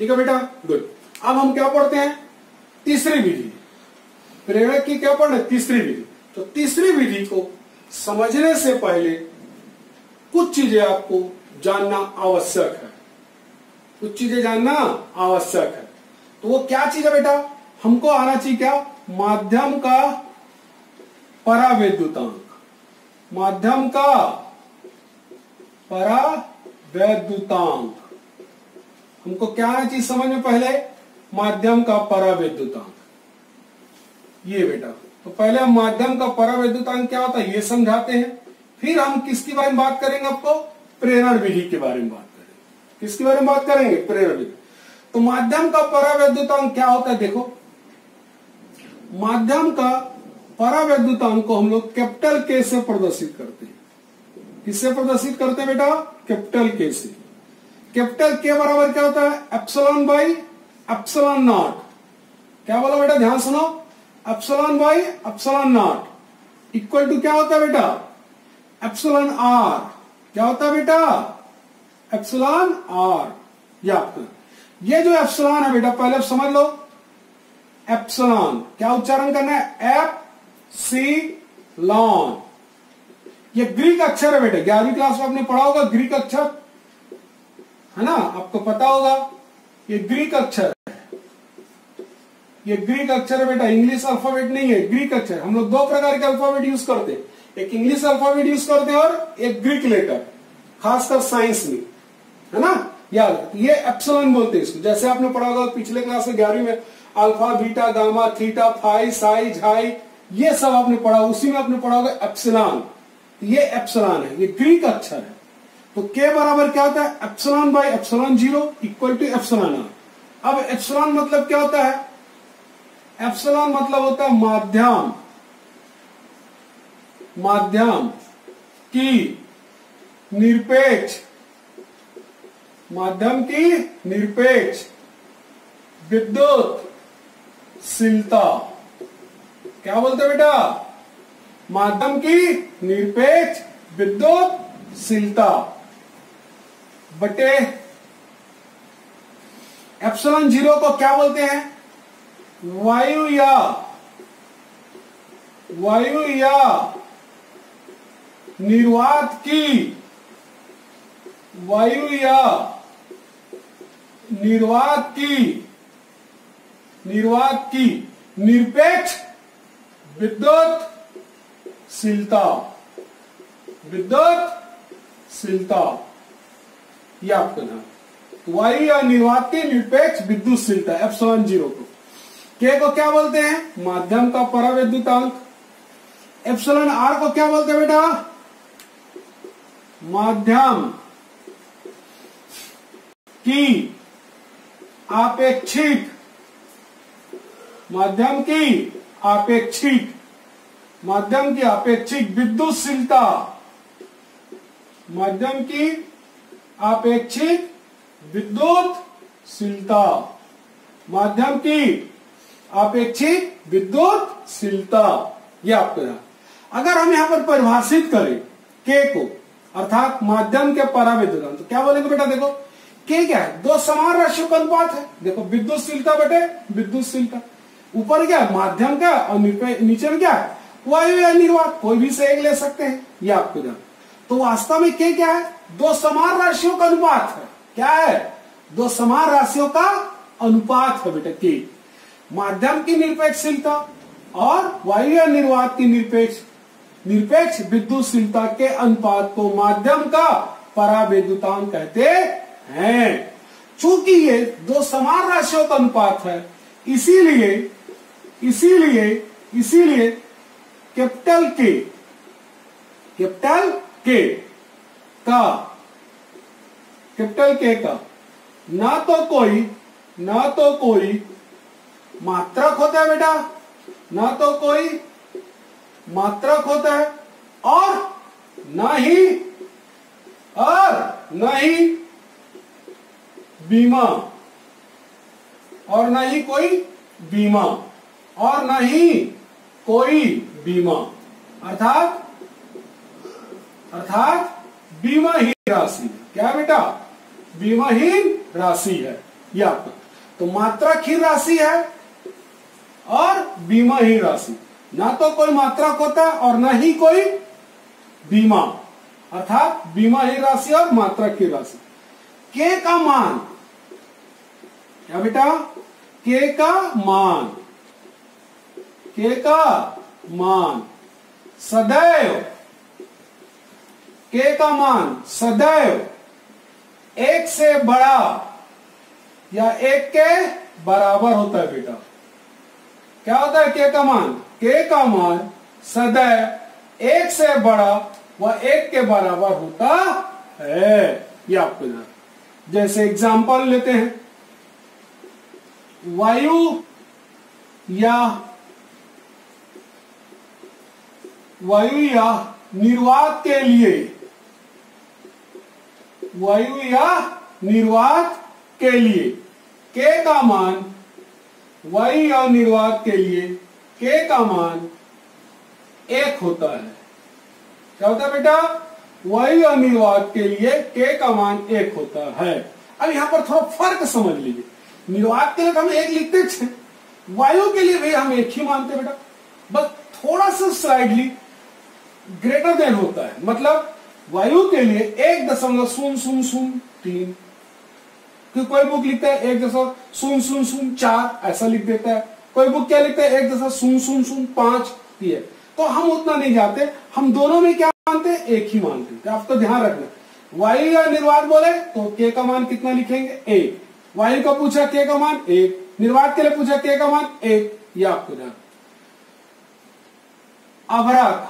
ठीक है बेटा, गुड। अब हम क्या पढ़ते हैं, तीसरी विधि, प्रेरक की क्या पढ़ना है, तीसरी विधि। तो तीसरी विधि को समझने से पहले कुछ चीजें आपको जानना आवश्यक है, कुछ चीजें जानना आवश्यक है। तो वो क्या चीज है बेटा, हमको आना चाहिए क्या, माध्यम का परावैद्युतांक, माध्यम का परावैद्युतांक। हमको क्या आना चाहिए समझ में, पहले माध्यम का परावैद्युतांक, ये बेटा। तो पहले हम माध्यम का परावैद्युतांक क्या होता है ये समझाते हैं, फिर हम किसके बारे में बात करेंगे, आपको प्रेरण विधि के बारे में बात करेंगे। किसके बारे में बात करेंगे, प्रेरण विधि। तो माध्यम का परावैद्युतांक क्या होता है, देखो माध्यम का परावैद्युतांक को हम लोग कैपिटल के से प्रदर्शित करते हैं। किससे प्रदर्शित करते हैं बेटा, कैपिटल के से। कैपिटल के बराबर क्या होता है, एप्सिलॉन बाई एप्सिलॉन नॉट। क्या बोला बेटा, ध्यान सुनो, epsilon by epsilon not equal to क्या होता है बेटा, एप्सिलॉन आर। क्या होता है बेटा, एप्सिलॉन आर। ये जो एप्सिलॉन है बेटा, पहले आप समझ लो, एप्सिलॉन क्या उच्चारण करना है, एप सी लॉन। ये ग्रीक अक्षर है बेटा, 11वीं क्लास में आपने पढ़ा होगा ग्रीक अक्षर, है ना, आपको पता होगा ये ग्रीक अक्षर है। ये ग्रीक अक्षर है बेटा, इंग्लिश अल्फाबेट नहीं है, ग्रीक अक्षर। हम लोग दो प्रकार के अल्फाबेट यूज करते हैं, एक इंग्लिश अल्फाबेट यूज करते हैं और एक ग्रीक लेटर, खासकर साइंस में, है ना, याद। ये एप्सिलॉन बोलते हैं इसको। जैसे आपने पढ़ा होगा पिछले क्लास में 11वीं में, alpha beta gamma theta phi psi chi, ये सब आपने पढ़ा, उसी में आपने पढ़ा होगा एप्सिलॉन। ये एप्सिलॉन है, ये ग्रीक अक्षर है। तो के बराबर क्या होता है, epsilon by epsilon zero equal to epsilon R. अब एप्सिलॉन मतलब क्या होता है, एप्सिलॉन मतलब होता है माध्यम, माध्यम की निरपेक्ष, माध्यम की निरपेक्ष विद्युतशीलता। क्या बोलते बेटा, माध्यम की निरपेक्ष विद्युतशीलता बटे एप्सिलॉन जीरो को क्या बोलते हैं, वायु या निर्वात की, वायु या निर्वात की निरपेक्ष विद्युतशीलता, यह आपको नाम, वायु या निर्वात की निरपेक्ष विद्युतशीलता एप्सिलॉन जीरो को। के को क्या बोलते हैं, माध्यम का परावैद्युतांक। एप्सिलॉन आर को क्या बोलते हैं बेटा, माध्यम की आपेक्षिक, माध्यम की आपेक्षिक, माध्यम की आपेक्षिक विद्युतशीलता, माध्यम की आपेक्षिक विद्युतशीलता, माध्यम की आपेक्षिक विद्युतशीलता। यह आपको, अगर हम यहां पर परिभाषित करें के को, अर्थात माध्यम के परावैद्युतांक, तो क्या बोलेंगे बेटा, देखो के क्या है, दो समान राशियों का अनुपात है। देखो विद्युतशीलता बटे विद्युतशीलता, ऊपर क्या है माध्यम का और नीचे में क्या है वायु या निर्वात, कोई भी से एक ले सकते हैं, यह आपको जान। तो वास्तव में के क्या है, दो समान राशियों का अनुपात है। क्या है, दो समान राशियों का अनुपात है बेटा के। माध्यम की निरपेक्षशीलता और वायु या निर्वात की निरपेक्ष विद्युतशीलता के अनुपात को माध्यम का परावैद्युतांक कहते हैं। चूंकि ये दो समान राशियों का अनुपात है, इसीलिए कैपिटल के का ना तो कोई मात्रक होता है बेटा, ना तो कोई मात्रक होता है और न ही बीमा, और न ही कोई बीमा, और न ही कोई बीमा, अर्थात बीमाहीन राशि। क्या बेटा, बीमाहीन राशि है। ये आपका। तो मात्रकहीन राशि है और बीमाहीन राशि, ना तो कोई मात्रक होता है और ना ही कोई बीमा, अर्थात बीमाहीन राशि और मात्रकहीन राशि। के का मान, क्या बेटा, के का मान, के का मान सदैव, के का मान सदैव एक से बड़ा या एक के बराबर होता है बेटा। क्या होता है के का मान? के का मान सदैव एक से बड़ा व एक के बराबर होता है। ये आपको जाना। जैसे एग्जांपल लेते हैं, वायु या निर्वात के लिए, वायु या निर्वात के लिए के का मान, वायु या निर्वात के लिए के का मान एक होता है। क्या होता है बेटा? वायु या निर्वात के लिए के का मान एक होता है। अब यहां पर थोड़ा फर्क समझ लीजिए। निर्वात के लिए हम एक लिखते थे, वायु के लिए भी हम एक ही मानते बेटा, बस थोड़ा सा स्लाइडली ग्रेटर देन होता है। मतलब वायु के लिए 1.00003, कोई बुक लिखता है 1.00004 ऐसा लिख देता है, कोई बुक क्या लिखता है 1.0005 ये। तो हम उतना नहीं जाते, हम दोनों में क्या मानते हैं? एक ही मानते हैं। तो आपको ध्यान रखना, वायु या निर्वात बोले तो के का मान कितना लिखेंगे? 1। वायु का पूछा के का मान 1, निर्वात के लिए पूछा के का मान 1। ये आपको ध्यान। अभ्रक,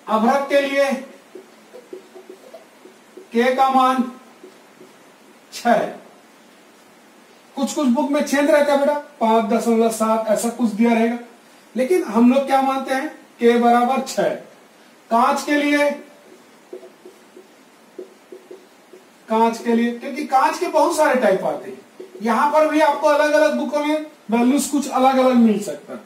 अभ्रक के लिए के का मान 6। कुछ कुछ बुक में छेद रहता है बेटा, 5.7 ऐसा कुछ दिया रहेगा, लेकिन हम लोग क्या मानते हैं? के बराबर 6। कांच के लिए, कांच के लिए, क्योंकि कांच के बहुत सारे टाइप आते हैं, यहां पर भी आपको अलग अलग बुकों में वैल्यूज कुछ अलग अलग मिल सकता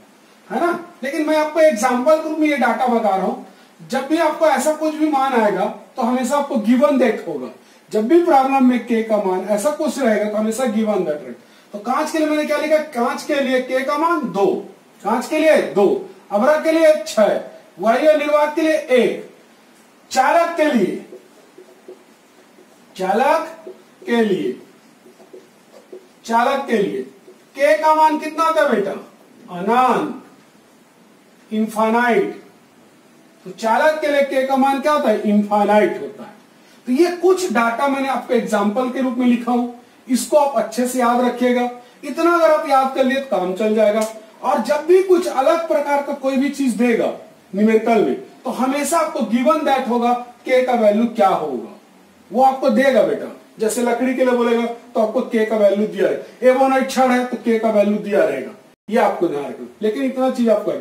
है ना। लेकिन मैं आपको एग्जांपल के रूप में ये डाटा बता रहा हूं। जब भी आपको ऐसा कुछ भी मान आएगा तो हमेशा आपको गिवन दैट होगा। जब भी प्रॉब्लम में के का मान ऐसा कुछ रहेगा तो हमेशा गिवन दैट रहेगा। तो कांच के लिए मैंने क्या लिखा? कांच के लिए के का मान 2, कांच के लिए 2, अभ्रक के लिए 6, वायु निर्वात के लिए 1, चालक के लिए, चालक के लिए, चालक के लिए के का मान कितना होता है बेटा? अनंत, इनफाइनाइट। तो चालक के लिए के का मान क्या होता है? इनफाइनाइट होता है। तो ये कुछ डाटा मैंने आपको एग्जांपल के रूप में लिखा हूं, इसको आप अच्छे से याद रखिएगा। इतना अगर आप याद कर लिए तो काम चल जाएगा। और जब भी कुछ अलग प्रकार का कोई भी चीज देगा न्यूमेरिकल में, तो हमेशा आपको गिवन दैट होगा के का वैल्यू क्या होगा, वो आपको देगा बेटा। जैसे लकड़ी के लिए बोलेगा तो आपको के का वैल्यू दिया है, एवोनाइट छड़ है तो के का वैल्यू दिया रहेगा। ये आपको ध्यान रखना। लेकिन इतना चीज आपको,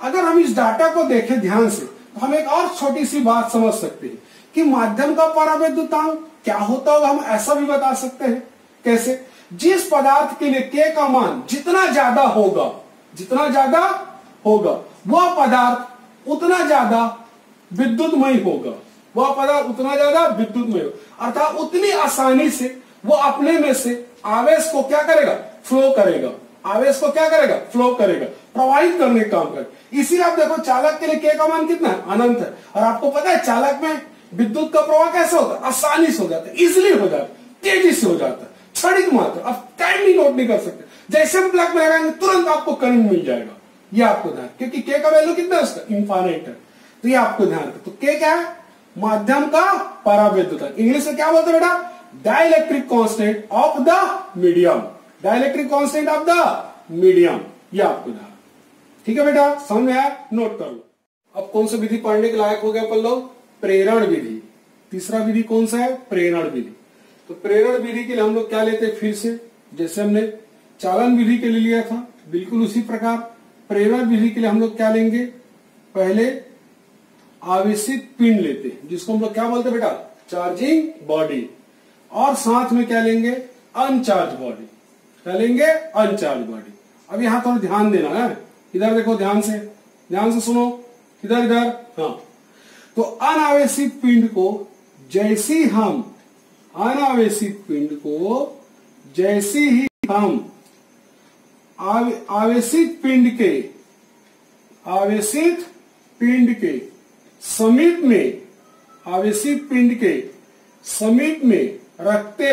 अगर हम इस डाटा को देखें ध्यान से तो हम एक और छोटी सी बात समझ सकते हैं कि माध्यम का परावैद्युतांक क्या होता होगा। हम ऐसा भी बता सकते हैं। कैसे? जिस पदार्थ के लिए के का मान जितना ज्यादा होगा, जितना ज्यादा होगा वह पदार्थ उतना ज्यादा विद्युतमय होगा, वह पदार्थ उतना ज्यादा विद्युतमय होगा, अर्थात उतनी आसानी से वो अपने में से आवेश को क्या करेगा? फ्लो करेगा। आवेश को क्या करेगा? फ्लो करेगा, प्रवाहित करने का काम करेगा। इसीलिए आप देखो चालक के लिए के का मान कितना है? अनंत है। और आपको पता है चालक में विद्युत का प्रवाह कैसे होता है? आसानी से हो जाता है, इजिली हो जाता है, तेजी से हो जाता है, क्षणिक मात्रा, आप टाइम भी नोट नहीं कर सकते। जैसे हम प्लग में लगाएंगे तुरंत आपको करंट मिल जाएगा। ये आपको ध्यान, क्योंकि के का वैल्यू कितना है उसका? इनफाइनाइट है। तो ये आपको ध्यान रखो। तो के क्या है? माध्यम का परावैद्युतांक। इंग्लिश में क्या बोलते हैं बेटा? Dielectric constant of the medium, dielectric constant of the medium. ये आपको ध्यान। ठीक है बेटा, समझ में आया? नोट कर लो। अब कौन सा विधि पढ़ने के लायक हो गया अपन लोग? प्रेरण विधि। तीसरा विधि कौन सा है? प्रेरण विधि। तो प्रेरण विधि के लिए हम लोग क्या लेते हैं? फिर से जैसे हमने चालन विधि के लिए लिया था, बिल्कुल उसी प्रकार प्रेरण विधि के लिए हम लोग क्या लेंगे? पहले आवेशित पिंड लेते हैं, जिसको हम लोग क्या बोलते हैं बेटा? Charging body. और साथ में क्या लेंगे? Uncharged body. क्या लेंगे? Uncharged body. अब यहां थोड़ा ध्यान देना है, इधर देखो, ध्यान से सुनो, इधर इधर। हाँ, तो अनावेशित पिंड को जैसी हम अनावेशित पिंड को जैसे ही हम आवेशित पिंड के समीप में रखते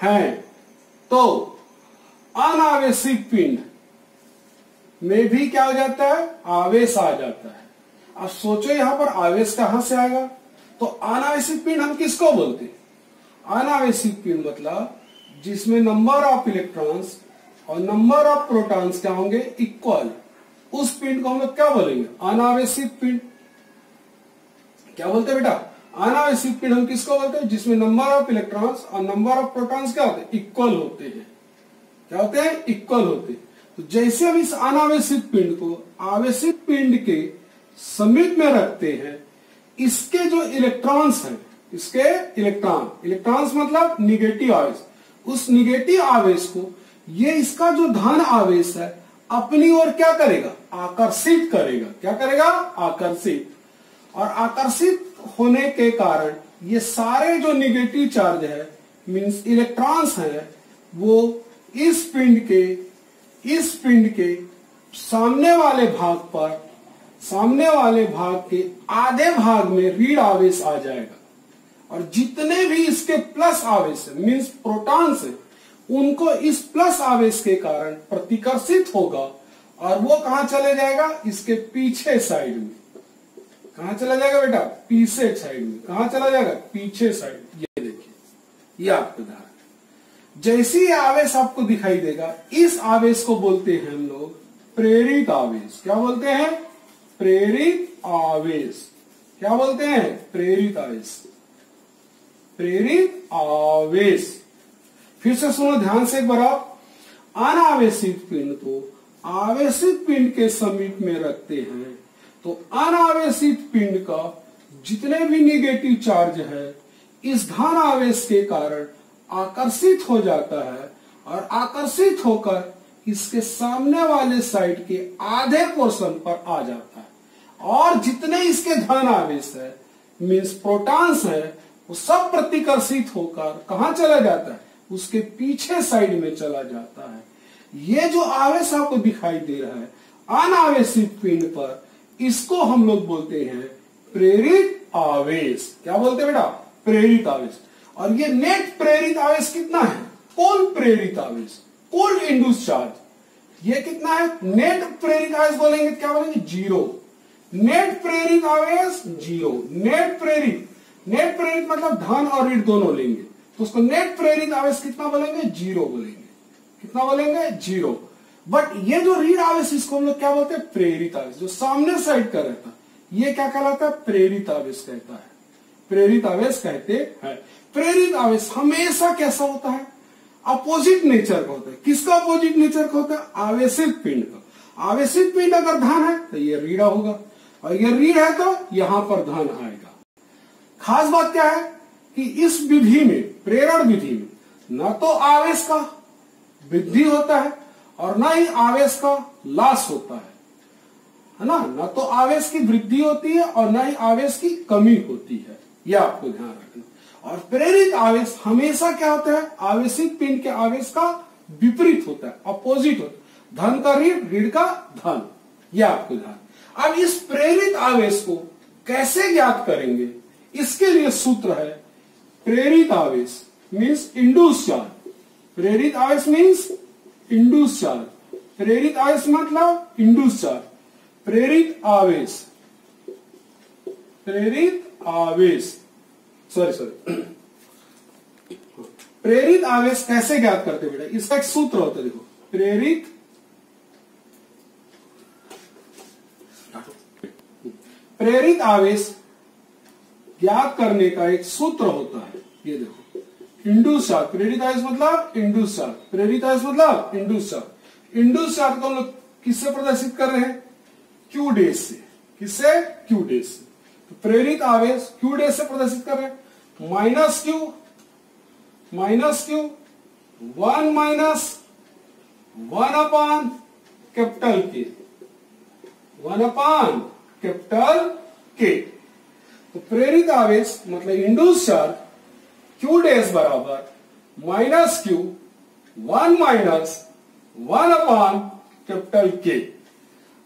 हैं तो अनावेशित पिंड में भी क्या हो जाता है, आवेश आ जाता है। अब सोचो यहां पर आवेश कहां से आएगा, तो अनावेशित पिंड हम किसको बोलते हैं? अनावेशित पिंड मतलब जिसमें नंबर ऑफ इलेक्ट्रॉन्स और नंबर ऑफ प्रोटॉन्स क्या होंगे, इक्वल। उस पिंड को हम लोग क्या बोलेंगे, अनावेशित पिंड। क्या बोलते हैं बेटा, अनावेशित पिंड हम किसको बोलते हैं, जिसमें नंबर ऑफ इलेक्ट्रॉन्स और नंबर ऑफ प्रोटॉन्स क्या होते हैं, इक्वल होते हैं। क्या होते हैं, इक्वल होते हैं। तो जैसे हम इस अनावेशित पिंड को आवेशित पिंड के समीप में रखते हैं, इसके जो इलेक्ट्रॉन्स हैं, इसके इलेक्ट्रॉन्स मतलब निगेटिव आवेश, उस निगेटिव आवेश को ये इसका जो धन आवेश है अपनी ओर क्या करेगा, आकर्षित करेगा। क्या करेगा, आकर्षित। और आकर्षित होने के कारण ये सारे जो निगेटिव चार्ज है मींस इलेक्ट्रॉन्स है, वो इस पिंड के सामने वाले भाग के आधे भाग में ऋण आवेश आ जाएगा। और जितने भी इसके प्लस आवेश है मींस प्रोटॉन्स है, उनको इस प्लस आवेश के कारण प्रतिकर्षित होगा और वो कहां चले जाएगा, इसके पीछे साइड में। कहां चला जाएगा बेटा, पीछे साइड में। कहां चला जाएगा, पीछे साइड। ये देखिए, ये आपका उदाहरण। जैसे ही आवेश आपको दिखाई देगा, इस आवेश को बोलते हैं हम लोग प्रेरित आवेश। क्या बोलते हैं, प्रेरित आवेश। क्या बोलते हैं, प्रेरित आवेश। प्रेरित आवेश। फिर से सुनो ध्यान से एक बार आप, अनावेशित पिंड को आवेशित पिंड के समीप में रखते हैं तो अनावेशित पिंड का जितने भी निगेटिव चार्ज है इस धन आवेश के कारण आकर्षित हो जाता है और आकर्षित होकर इसके सामने वाले साइड के आधे पोर्शन पर आ जाता है। और जितने इसके धन आवेश है मींस प्रोटॉन्स है, वो सब प्रतिकर्षित होकर कहां चला जाता है, उसके पीछे साइड में चला जाता है। ये जो आवेश आपको दिखाई दे रहा है अनावेशित पिंड पर, इसको हम लोग बोलते हैं प्रेरित आवेश। क्या बोलते हैं बेटा, प्रेरित आवेश। और ये नेट प्रेरित आवेश कितना है, कुल प्रेरित आवेश, कुल इंड्यूस चार्ज, ये कितना है, नेट प्रेरित आवेश बोलेंगे क्या बोलेंगे, जीरो। नेट प्रेरित आवेश जीरो। नेट प्रेरित मतलब धन और ऋण दोनों लेंगे तो उसको नेट प्रेरित आवेश कितना बोलेंगे, जीरो बोलेंगे। कितना बोलेंगे, जीरो। बट ये जो ऋण आवेश इसको हम लोग क्या बोलते हैं, प्रेरित आवेश। जो सामने साइड का रहता है ये क्या कहलाता है, प्रेरित आवेश कहता है। प्रेरित आवेश कहते हैं। प्रेरित आवेश हमेशा कैसा होता है, अपोजिट नेचर का होता है। किसका अपोजिट नेचर का होता है, आवेशित पिंड का। आवेशित पिंड अगर धन है तो ये ऋण होगा और ये ऋण है तो यहां पर धन आएगा। खास बात क्या है कि इस विधि में, प्रेरण विधि में, न तो आवेश का वृद्धि होता है और न ही आवेश का लाश होता है ना। न तो आवेश की वृद्धि होती है और न ही आवेश की कमी होती है, यह आपको ध्यान रखना। और प्रेरित आवेश हमेशा क्या होता है, आवेशित पिंड के आवेश का विपरीत होता है, अपोजिट होता है। धन का ऋण, ऋण का धन, यह आपको ध्यान। अब इस प्रेरित आवेश को कैसे ज्ञात करेंगे, इसके लिए सूत्र है प्रेरित आवेश मीन्स इंड्यूस चार्ज। प्रेरित आवेश मीन्स इंड्यूस चार्ज। प्रेरित आवेश मतलब इंड्यूस चार्ज। प्रेरित आवेश सॉरी प्रेरित आवेश कैसे ज्ञात करते बेटा, इसका एक सूत्र होता है। देखो, प्रेरित आवेश ज्ञात करने का एक सूत्र होता है। ये देखो, इंड्यूस चार्ज। प्रेरित आवेश मतलब इंड्यूस चार्ज। प्रेरित आवेश मतलब इंड्यूस चार्ज। इंड्यूस चार्ज को हम लोग किससे प्रदर्शित कर रहे हैं, क्यू डैश से। किससे, क्यू डैश से। तो प्रेरित आवेश क्यू डैश से प्रदर्शित कर रहे हैं। माइनस क्यू 1 माइनस 1 अपान कैपिटल के। तो प्रेरित आवेश मतलब इंड्यूस चार्ज क्यू डैश बराबर माइनस क्यू 1 माइनस 1 अपान कैपिटल के।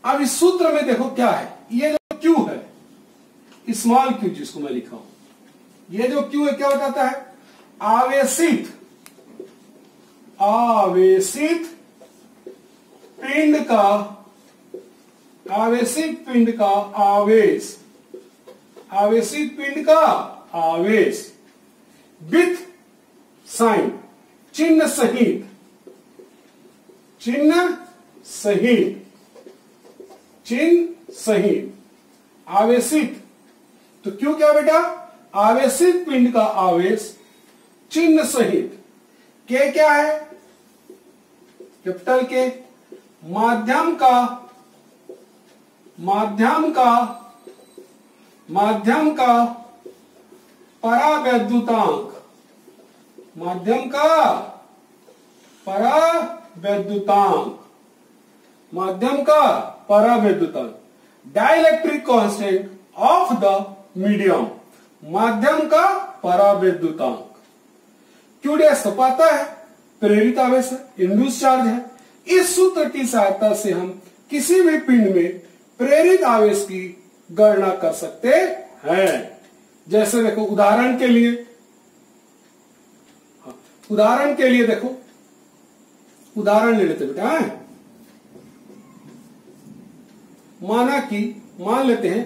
अब इस सूत्र में देखो क्या है, ये जो क्यू है स्मॉल क्यू जिसको मैं लिखा हूं, ये जो क्यू है क्या बताता है, आवेशित पिंड का आवेशित पिंड का आवेश, आवेशित पिंड का आवेश विथ साइन चिन्ह सहित, चिन्ह सहित, चिन्ह सहित आवेशित। तो क्यों क्या बेटा, आवेशित पिंड का आवेश चिन्ह सहित, के क्या है कैपिटल के, माध्यम का परावैद्युतांक, माध्यम का परावैद्युतांक, माध्यम का परावैद्युतांक, dielectric constant of the medium, माध्यम का परावैद्युतांक। क्यू डैश तो पता है प्रेरित आवेश है, इंड्यूस चार्ज है। इस सूत्र की सहायता से हम किसी भी पिंड में प्रेरित आवेश की गणना कर सकते हैं। जैसे देखो उदाहरण के लिए, उदाहरण के लिए देखो, उदाहरण ले लेते बेटा है? मान लेते हैं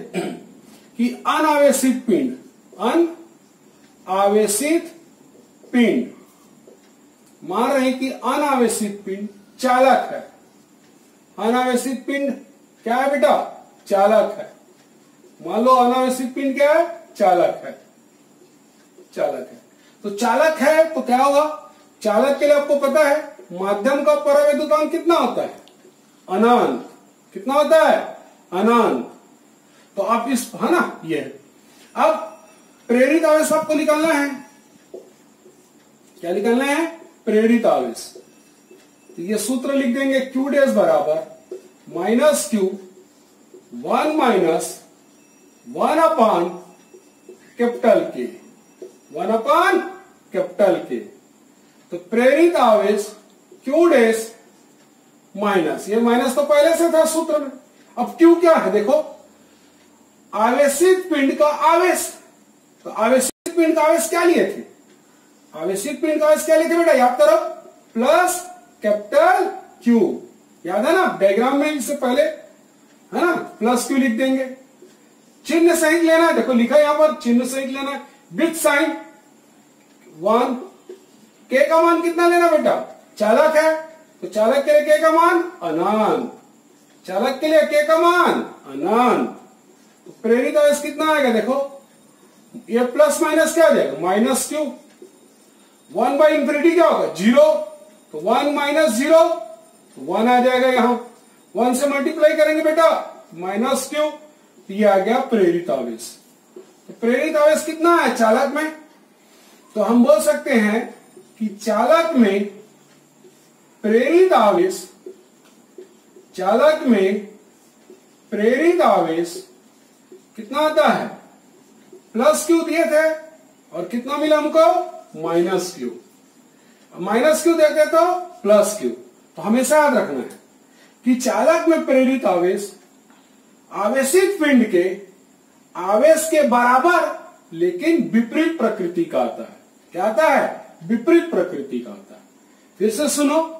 कि अनावेशित पिंड, अनावेशित पिंड, मान रहे हैं कि अनावेशित पिंड चालक है। अनावेशित पिंड क्या है बेटा, चालक है। मान लो अनावेशित पिंड क्या है, चालक है, चालक है। तो चालक है तो क्या होगा, चालक के लिए आपको पता है माध्यम का परावैद्युतांक कितना होता है, अनंत। कितना होता है, अनंत। तो आप इस, है ना, ये अब प्रेरित आवेश आपको निकालना है। क्या निकालना है, प्रेरित आवेश। तो ये सूत्र लिख देंगे, क्यू डैश बराबर माइनस क्यू 1 माइनस 1 अपान कैपिटल के, 1 अपान कैपिटल के। तो प्रेरित आवेश क्यू डैश माइनस, ये माइनस तो पहले से था सूत्र में। अब क्यू क्या है देखो, आवेशित पिंड का आवेश। तो आवेशित पिंड का आवेश क्या लिए थे, आवेशित पिंड का आवेश क्या लिए थे बेटा, याद करो, प्लस कैपिटल क्यू। याद है ना, डायग्राम में इससे पहले, है ना, प्लस क्यू लिख देंगे। चिन्ह सहित लेना है, देखो लिखा यहां पर, चिन्ह सहित लेना है, विथ साइन 1। के का मान कितना लेना बेटा, चालक है तो चालक के लिए के का मान अनंत, चालक के लिए के का मान अनंत। तो प्रेरित आवेश कितना आएगा देखो, ये प्लस माइनस क्या आ जाएगा, माइनस क्यू। 1 बाई इंफिनिटी क्या होगा, 0। तो 1 माइनस 0, 1 आ जाएगा यहां। 1 से मल्टीप्लाई करेंगे बेटा, माइनस क्यू। ये आ गया प्रेरित आवेश। तो प्रेरित आवेश कितना है चालक में, तो हम बोल सकते हैं कि चालक में प्रेरित आवेश, चालक में प्रेरित आवेश कितना आता है, प्लस क्यू दिए थे और कितना मिला हमको, माइनस क्यू। माइनस क्यू देते तो प्लस क्यू। तो हमेशा याद रखना है कि चालक में प्रेरित आवेश आवेशित पिंड के आवेश के बराबर लेकिन विपरीत प्रकृति का आता है। क्या आता है, विपरीत प्रकृति का आता है। फिर से सुनो,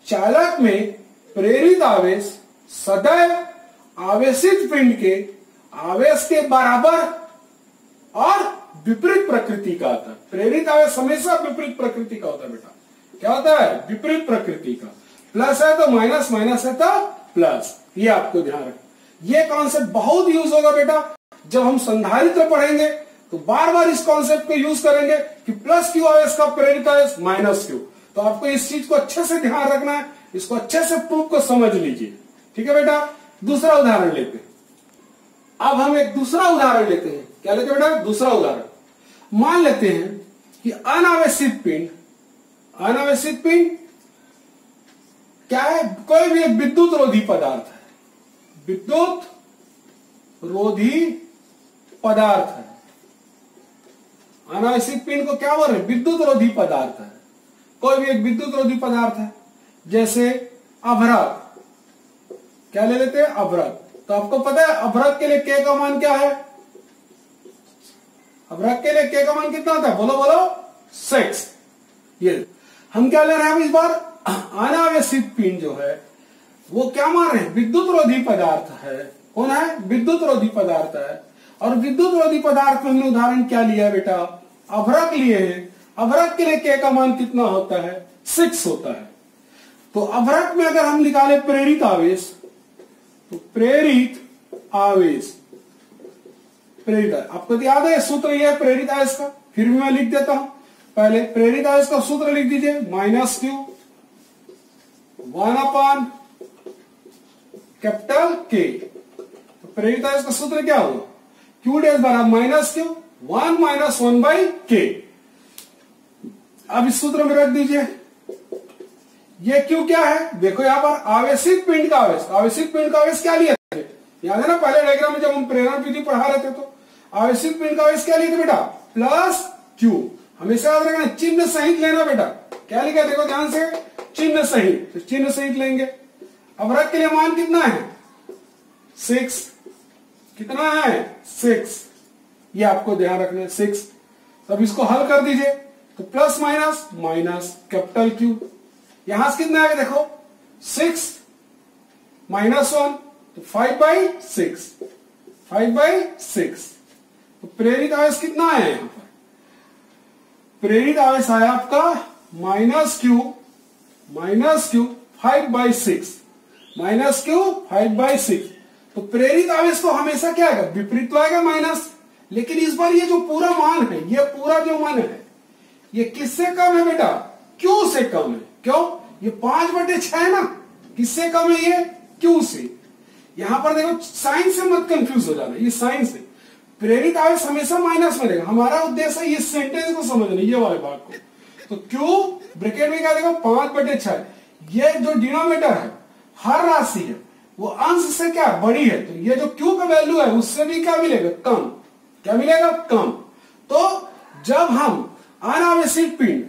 चालक में प्रेरित आवेश सदैव आवेशित पिंड के आवेश के बराबर और विपरीत प्रकृति का आता है। प्रेरित आवेश हमेशा विपरीत प्रकृति का होता है बेटा। क्या होता है, विपरीत प्रकृति का। प्लस है तो माइनस, माइनस है तो प्लस। ये आपको ध्यान रखना। ये कॉन्सेप्ट बहुत यूज होगा बेटा, जब हम संधारित्र पढ़ेंगे तो बार बार इस कॉन्सेप्ट को यूज करेंगे कि प्लस क्यू आवेश का प्रेरित आवेश माइनस क्यू। तो आपको इस चीज को अच्छे से ध्यान रखना है, इसको अच्छे से प्रूफ को समझ लीजिए। ठीक है बेटा, दूसरा उदाहरण लेते हैं। अब हम एक दूसरा उदाहरण लेते हैं। क्या लेते हैं बेटा, दूसरा उदाहरण। मान लेते हैं कि अनावेशित पिंड, अनावेशित पिंड क्या है, कोई भी एक विद्युत रोधी पदार्थ है, विद्युत रोधी पदार्थ है। अनावश्यक पिंड को क्या बोल रहे हैं? विद्युत रोधी पदार्थ है। कोई भी एक विद्युत रोधी पदार्थ है, जैसे अभ्रक। क्या ले लेते हैं? अभ्रक। तो आपको पता है अभ्रक के लिए K का मान क्या है? अभ्रक के लिए K का मान कितना होता है? बोलो बोलो। 6। ये हम क्या ले रहे हैं इस बार? अनावश्यक पिंड जो है वो क्या मान रहे हैं? विद्युत रोधी पदार्थ है। कौन है? विद्युत रोधी पदार्थ है। और विद्युत रोधी पदार्थ में हमने उदाहरण क्या लिया है बेटा? अभ्रक लिए हैं। अभ्रक के लिए K का मान कितना होता है? 6 होता है। तो अभ्रक में अगर हम निकाले प्रेरित आवेश, तो प्रेरित आवेश, आपको याद है सूत्र यह है प्रेरित आवेश का? फिर भी मैं लिख देता हूं। पहले प्रेरित आवेश का सूत्र लिख दीजिए, -Q 1/K। तो प्रेरित आवेश का सूत्र क्या होगा? Q डैश बराबर -Q 1 - 1/K। अब इस सूत्र में रख दीजिए। ये Q क्या है? देखो यहां पर आवेशित पिंड का आवेश। आवेशित पिंड का आवेश क्या लिया थे? याद है ना पहले डायग्राम में जब हम प्रेरण विधि पढ़ा रहे थे तो आवेशित पिंड का आवेश क्या लिए थे बेटा? +Q। हमेशा याद रखना, चिन्ह सहित लेना बेटा। क्या लिखा देखो ध्यान से, चिन्ह सहित। तो चिन्ह सहित लेंगे। अभ्रक के लिए मान कितना है? 6। कितना है? 6। ये आपको ध्यान रखना है, 6। अब इसको हल कर दीजिए तो plus minus minus capital Q। यहां से कितना आएगा देखो? 6 - 1 तो 5/6। 5/6। तो प्रेरित आवेश कितना आया यहां पर? प्रेरित आवेश आया आपका -Q 5/6। -Q 5/6। तो प्रेरित आवेश तो हमेशा क्या आएगा? विपरीत आएगा माइनस। लेकिन इस बार ये जो पूरा मान है, ये पूरा जो मान है, ये किससे कम है बेटा? Q से कम है। क्यों? ये 5/6 है ना। किससे कम है ये? Q से। यहां पर देखो साइन से मत कंफ्यूज हो जाना, ये साइन से। प्रेरित आवेश हमेशा माइनस में रहेगा। हमारा उद्देश्य है इस सेंटेंस को समझना, ये वाले बात को। तो Q ब्रैकेट में क्या देखो? 5/6। ये जो डिनोमिनेटर है, हर राशि है, वो अंश से क्या बड़ी है। तो ये जो Q का वैल्यू है उससे भी क्या मिलेगा? कम। क्या मिलेगा? कम। तो जब हम अनावेशित पिंड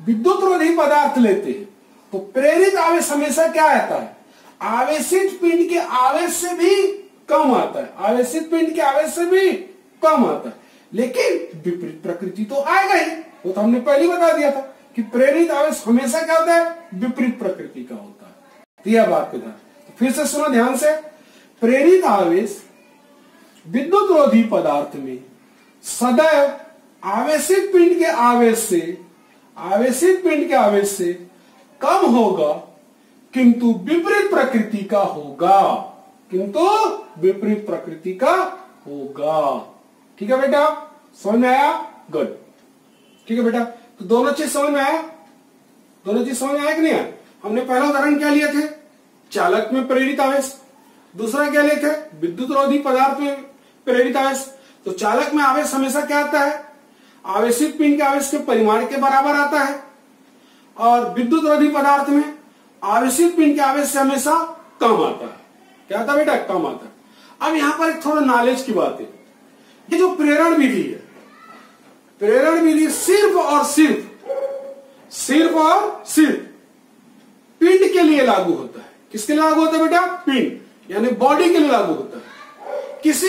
विद्युत रोधी पदार्थ लेते हैं तो प्रेरित आवेश हमेशा क्या आता है? आवेशित पिंड के आवेश से भी कम आता है। आवेशित पिंड के आवेश से भी कम आता है। लेकिन विपरीत प्रकृति तो आएगा ही। वो तो हमने पहले बता दिया था कि प्रेरित आवेश हमेशा क्या होता है? विपरीत प्रकृति का होता है। तो यह बात को ध्यान, तो फिर से सुनो ध्यान से। प्रेरित आवेश विद्युत रोधी पदार्थ में सदैव आवेशित पिंड के आवेश से कम होगा, किंतु विपरीत प्रकृति का होगा। ठीक है बेटा? समझ में आया? गुड। ठीक है बेटा? तो दोनों चीज समझ में आया? दोनों चीज समझ में आया कि नहीं आया? हमने पहला उदाहरण क्या लिए थे? चालक में प्रेरित आवेश। दूसरा क्या लिए थे? विद्युत रोधी पदार्थ में प्रेरित आवेश। तो चालक में आवेश हमेशा क्या आता है? आवेशित पिंड के आवेश के परिमाण के बराबर आता है। और विद्युत रोधी पदार्थ में आवेशित पिंड के आवेश से हमेशा कम आता है। क्या आता बेटा? कम आता है। अब यहां पर एक थोड़ा नॉलेज की बात है। ये जो प्रेरण विधि है, प्रेरण विधि सिर्फ और सिर्फ पिंड के लिए लागू होता है। किसके लिए लागू होता है बेटा? पिंड यानी बॉडी के लिए लागू होता है। किसी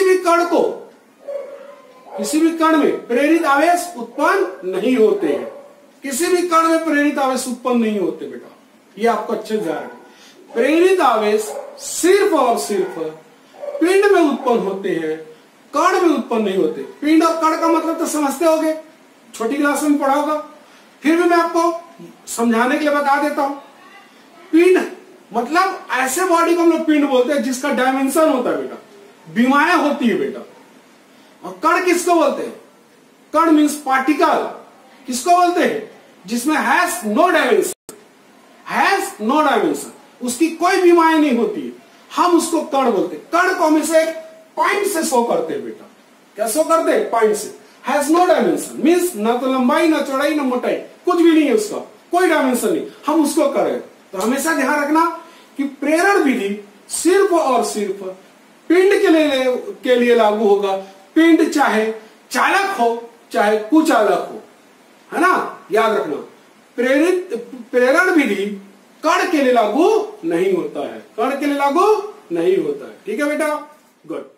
भी कण में प्रेरित आवेश उत्पन्न नहीं होते हैं। किसी भी कण में प्रेरित आवेश उत्पन्न नहीं होते बेटा, ये आपको अच्छे से ध्यान रखना। प्रेरित आवेश सिर्फ और सिर्फ पिंड में उत्पन्न होते हैं, कण में उत्पन्न नहीं होते। पिंड और कण का मतलब तो समझते होगे, छोटी क्लास में पढ़ा होगा। फिर भी मैं आपको समझाने के लिए बता देता हूं। पिंड मतलब ऐसे बॉडी को हम लोग पिंड बोलते हैं जिसका डायमेंशन होता है बेटा, विमाएं होती है बेटा। और कण किसको बोलते हैं? कण मीन्स पार्टिकल। किसको बोलते हैं? जिसमें हैज नो डायमेंशन, उसकी कोई विमाएं नहीं होती है, हम उसको कण बोलते हैं। कण को हमेशा एक पॉइंट से शो करते हैं बेटा। क्या शो करते हैं? पॉइंट से। हैज नो डायमेंशन मीन्स ना तो लंबाई, ना चौड़ाई, ना मोटाई, कुछ भी नहीं है उसका, कोई डायमेंशन नहीं, हम उसको करें। तो हमेशा ध्यान रखना कि प्रेरण विधि सिर्फ और सिर्फ पिंड के लिए लागू होगा, पिंड चाहे चालक हो चाहे कुचालक हो, है ना, याद रखना। प्रेरण विधि कण के लिए लागू नहीं होता है, कण के लिए लागू नहीं होता है। ठीक है बेटा, गुड।